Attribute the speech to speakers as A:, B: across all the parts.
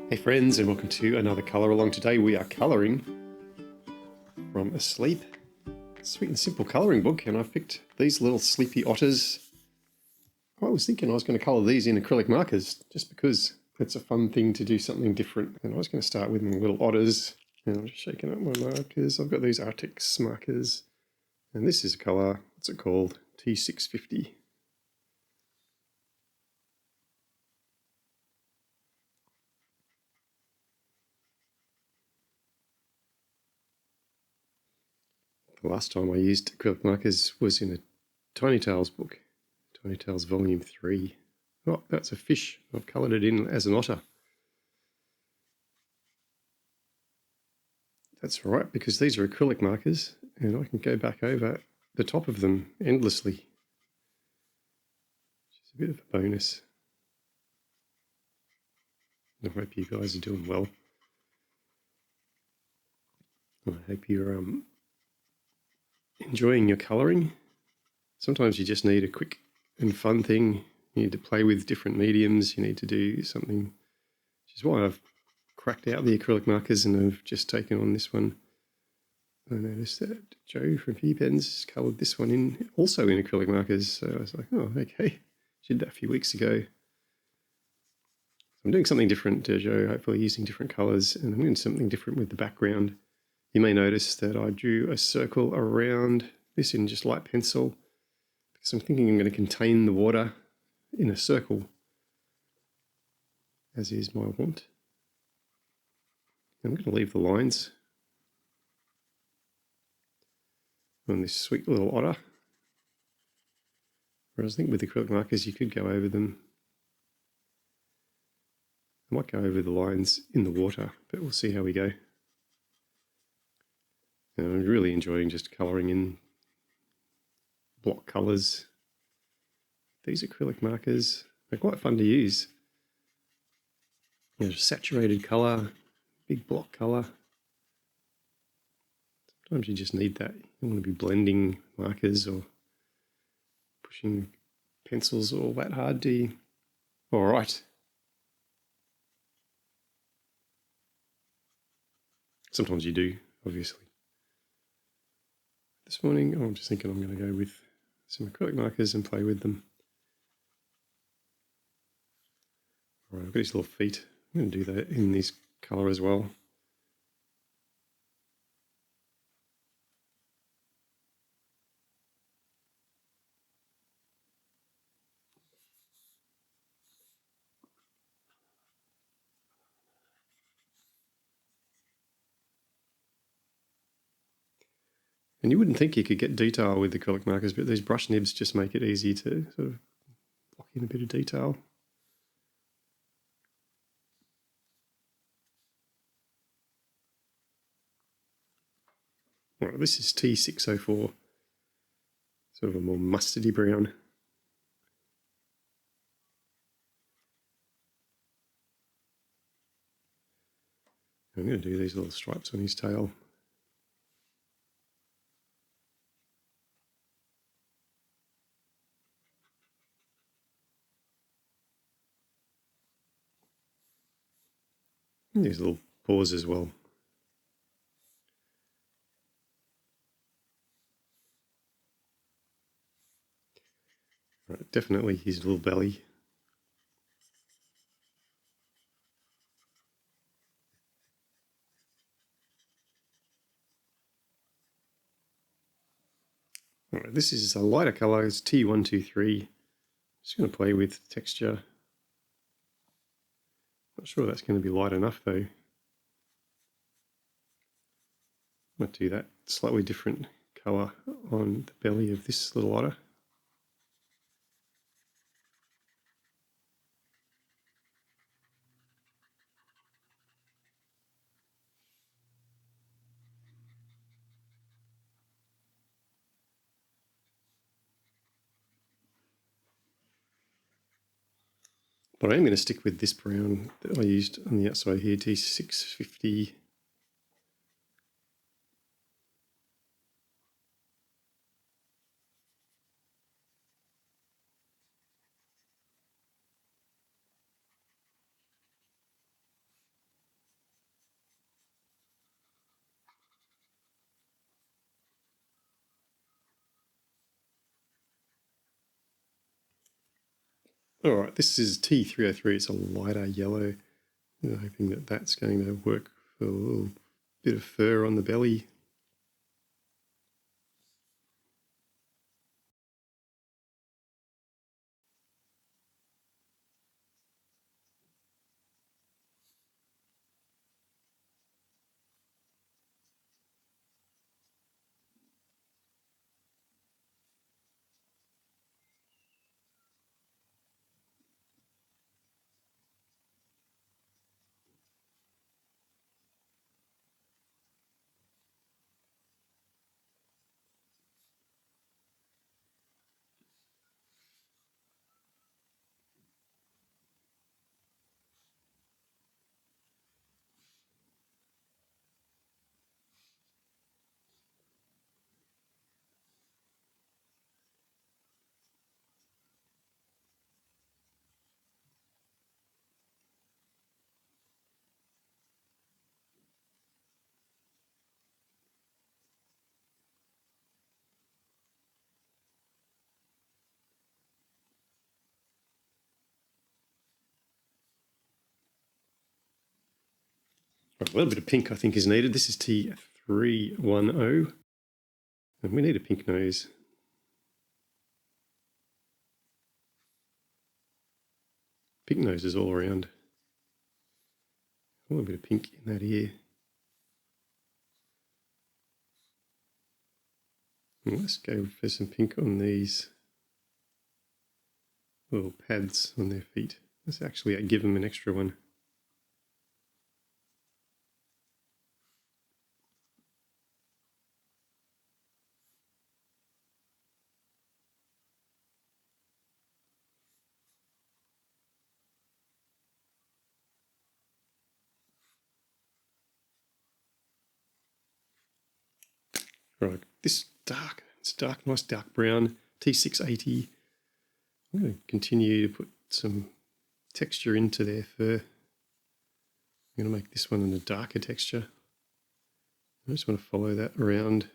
A: Hey friends, and welcome to another colour along. Today we are colouring from Asleep, sweet and simple colouring book, and I've picked these little sleepy otters. I was thinking I was going to colour these in acrylic markers just because it's a fun thing to do something different. And I was going to start with my little otters, and I'm just shaking up my markers. I've got these Arrtx markers, and this is a colour, what's it called? T650. The last time I used acrylic markers was in a Tiny Tales book, Tiny Tales Volume 3. Oh, that's a fish. I've coloured it in as an otter. That's right, because these are acrylic markers and I can go back over the top of them endlessly, which is a bit of a bonus. I hope you guys are doing well. I hope you're enjoying your colouring. Sometimes you just need a quick and fun thing. You need to play with different mediums. You need to do something, which is why I've cracked out the acrylic markers and I've just taken on this one. I noticed that Joe from P Pens coloured this one in, also in acrylic markers. So I was like, oh, okay. Did that a few weeks ago. I'm doing something different, Joe, hopefully using different colours, and I'm doing something different with the background. You may notice that I drew a circle around this in just light pencil because I'm thinking I'm going to contain the water in a circle, as is my wont. I'm going to leave the lines on this sweet little otter. Whereas I think with acrylic markers you could go over them. I might go over the lines in the water, but we'll see how we go. And I'm really enjoying just colouring in block colours. These acrylic markers are quite fun to use. Saturated colour, big block colour. Sometimes you just need that. You don't want to be blending markers or pushing pencils all that hard, do you? All right. Sometimes you do, obviously. This morning, I'm just thinking I'm going to go with some acrylic markers and play with them. All right, I've got his little feet. I'm going to do that in this colour as well. And you wouldn't think you could get detail with acrylic markers, but these brush nibs just make it easy to sort of block in a bit of detail. All right, this is T604, sort of a more mustardy brown. I'm going to do these little stripes on his tail. And these little paws as well. Right, definitely his little belly. All right, this is a lighter colour, it's T123. Just going to play with texture. Not sure that's going to be light enough though. Might do that slightly different colour on the belly of this little otter. But I am going to stick with this brown that I used on the outside here, T650. All right, this is T303. It's a lighter yellow. I'm hoping that that's going to work for a little bit of fur on the belly. Right, a little bit of pink I think is needed. This is T310. And we need a pink nose. Pink noses all around. A little bit of pink in that ear. And let's go for some pink on these little pads on their feet. Let's actually give them an extra one. Right, this dark, it's dark, nice dark brown, T680. I'm going to continue to put some texture into their fur. I'm going to make this one in a darker texture. I just want to follow that around.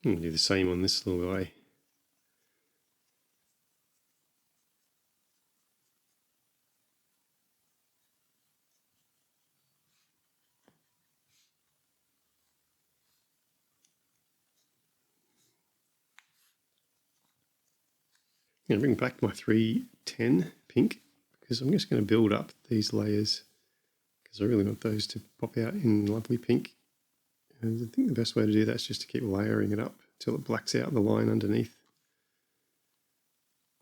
A: I'm going to do the same on this little guy. I'm going to bring back my 310 pink because I'm just going to build up these layers because I really want those to pop out in lovely pink. And I think the best way to do that is just to keep layering it up until it blacks out the line underneath.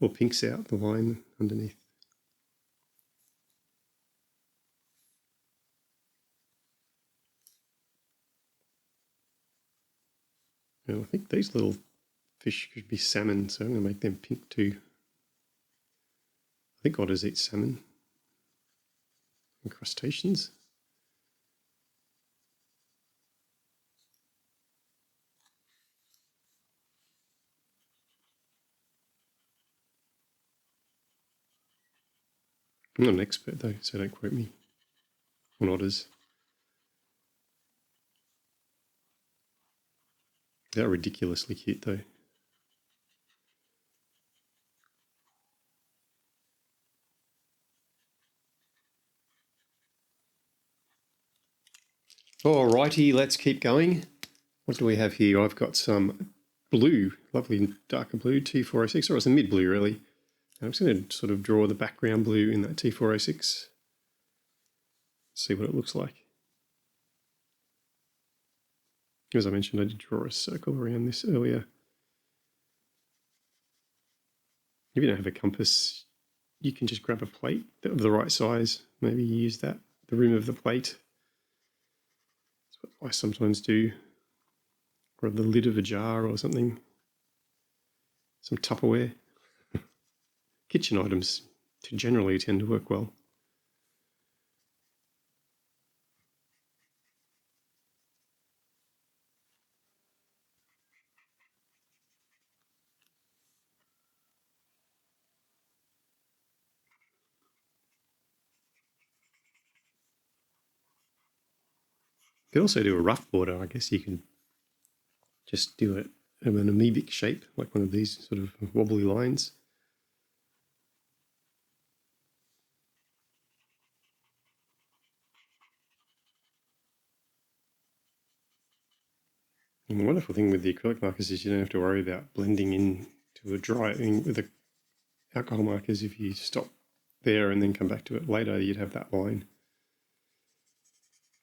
A: Or pinks out the line underneath. And I think these little fish could be salmon, so I'm going to make them pink too. I think otters eat salmon and crustaceans. I'm not an expert though, so don't quote me on otters. They're ridiculously cute though. Alrighty, let's keep going. What do we have here? I've got some blue, lovely darker blue, T406, or it's a mid blue really. I'm just going to sort of draw the background blue in that T406. See what it looks like. As I mentioned, I did draw a circle around this earlier. If you don't have a compass, you can just grab a plate of the right size. Maybe use that, the rim of the plate. That's what I sometimes do. Or the lid of a jar or something. Some Tupperware. Kitchen items generally tend to work well. could also do a rough border. I guess you can just do it in an amoebic shape, like one of these sort of wobbly lines. And the wonderful thing with the acrylic markers is you don't have to worry about blending in to a dry. I mean, with the alcohol markers, if you stop there and then come back to it later, you'd have that line.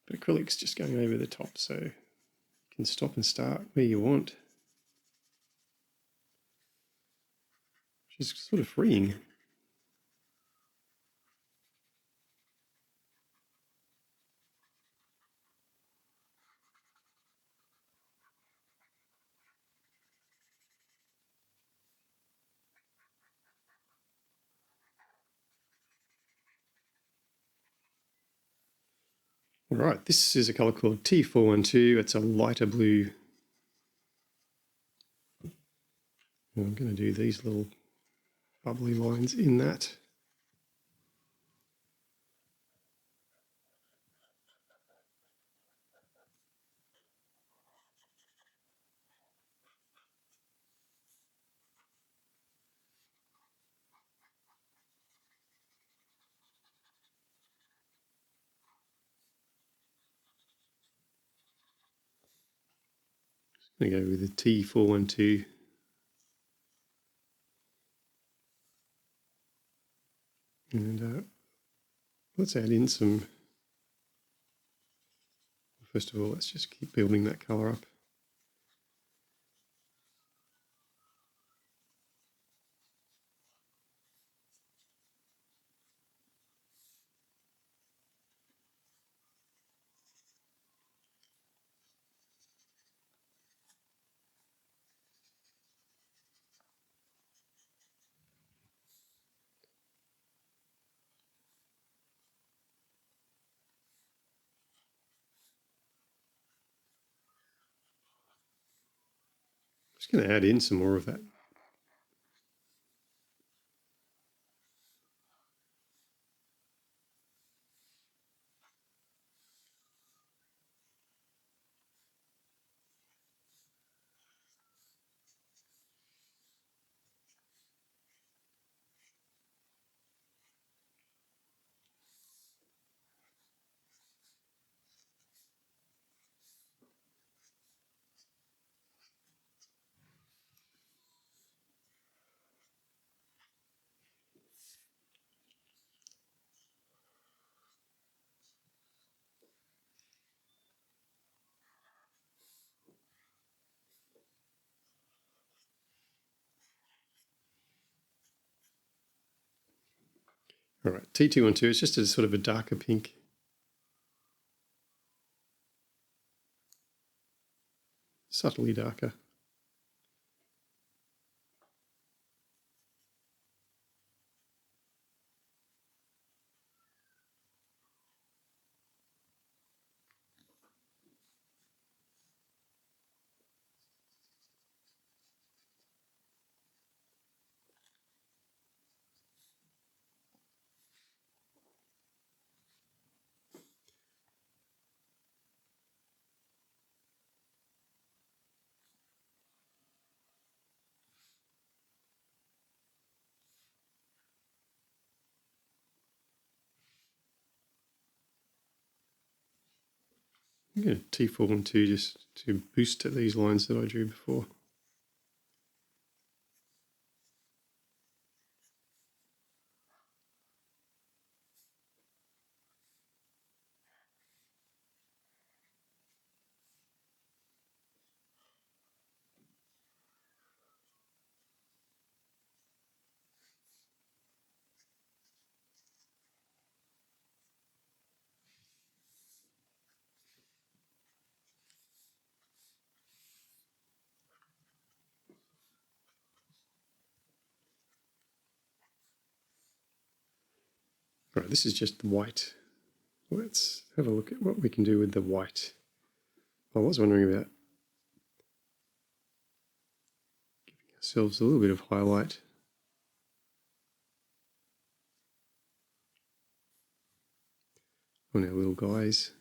A: But acrylic's just going over the top, so you can stop and start where you want, which is sort of freeing. All right, this is a colour called T412. It's a lighter blue. And I'm going to do these little bubbly lines in that. I'm going to go with the T412. And let's add in some. First of all, let's just keep building that colour up. Just going to add in some more of that. All right, T212 is just a sort of a darker pink. Subtly darker. I'm going to T412 just to boost these lines that I drew before. Right, this is just the white. Let's have a look at what we can do with the white. I was wondering about giving ourselves a little bit of highlight. On our little guys.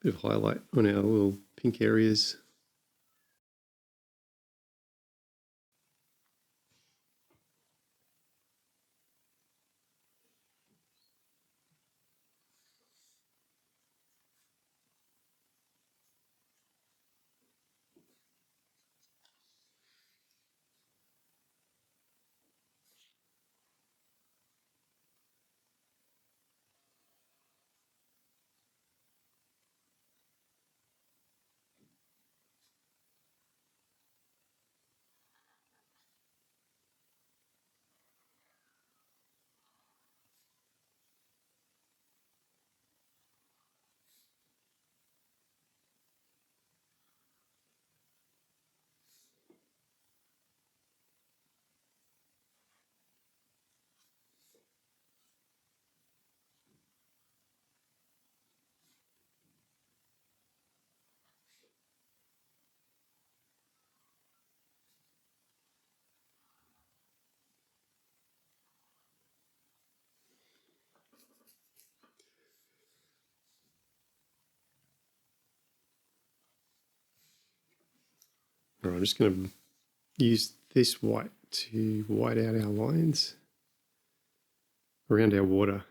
A: Bit of highlight on our little pink areas. All right, I'm just going to use this white to white out our lines around our water.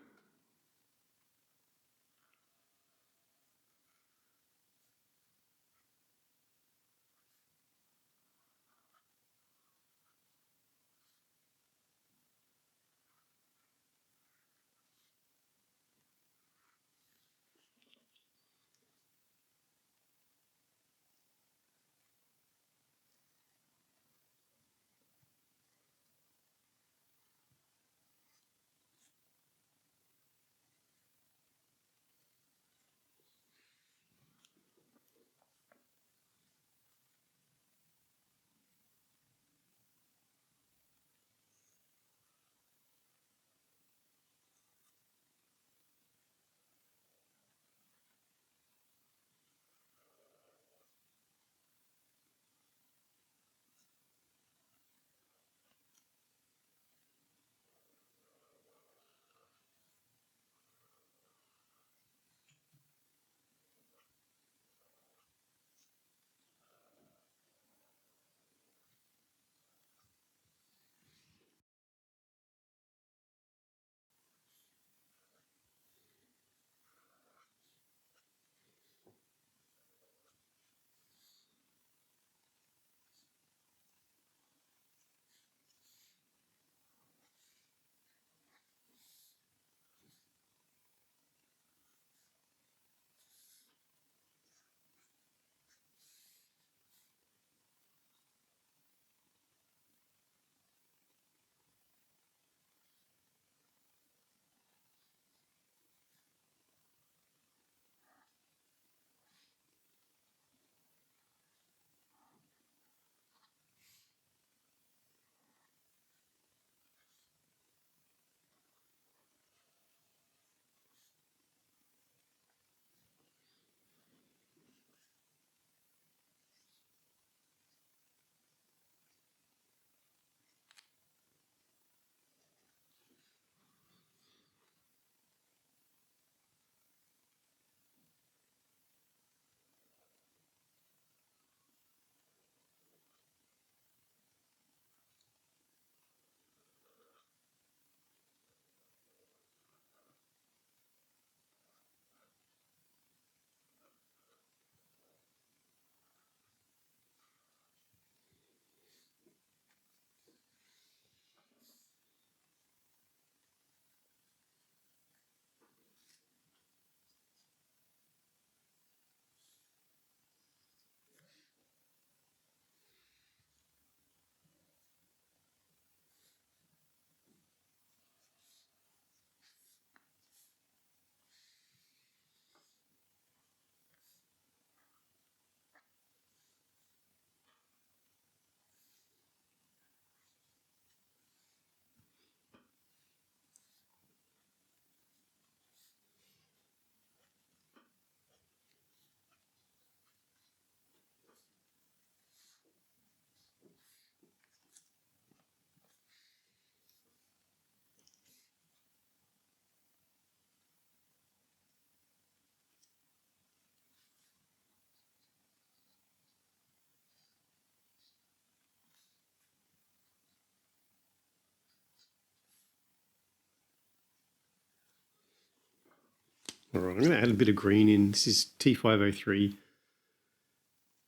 A: Alright, I'm going to add a bit of green in. This is T503.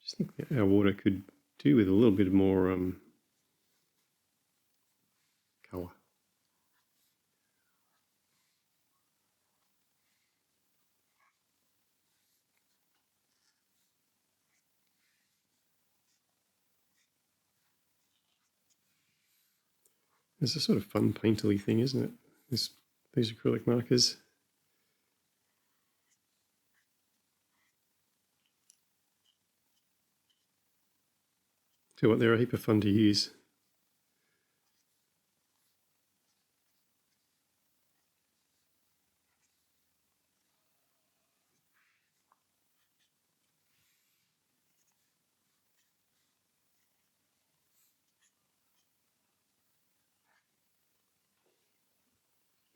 A: Just think that our water could do with a little bit more colour. It's a sort of fun painterly thing, isn't it? These acrylic markers. Tell you what, they're a heap of fun to use.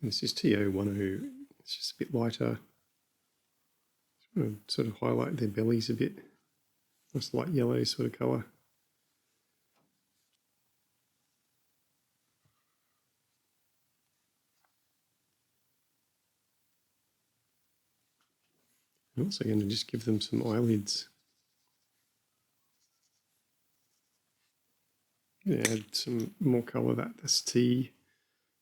A: This is TO10. It's just a bit lighter. Just want to sort of highlight their bellies a bit. Nice light yellow sort of colour. I'm also going to just give them some eyelids. I'm going to add some more colour. That's T.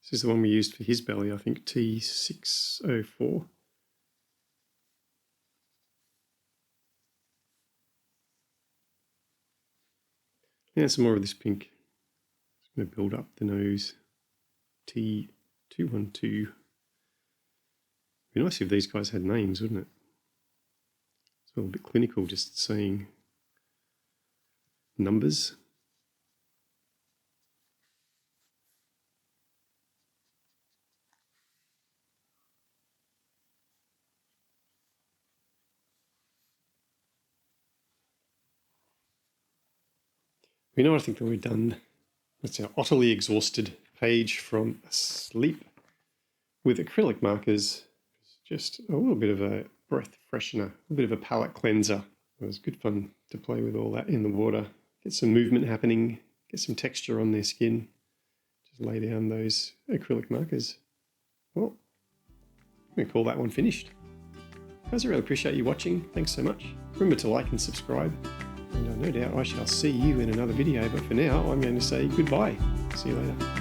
A: This is the one we used for his belly, I think, T604. Yeah, some more of this pink. Just going to build up the nose. T212. It'd be nice if these guys had names, wouldn't it? It's all a bit clinical, just saying numbers. You know what I think that we've done? That's our Otterly Exhausted page from Asleep with acrylic markers. Just a little bit of a breath freshener, a bit of a palette cleanser. It was good fun to play with all that in the water. Get some movement happening, get some texture on their skin. Just lay down those acrylic markers. Well, I'm going to call that one finished. Guys, I really appreciate you watching. Thanks so much. Remember to like and subscribe. And no doubt I shall see you in another video, but for now I'm going to say goodbye. See you later.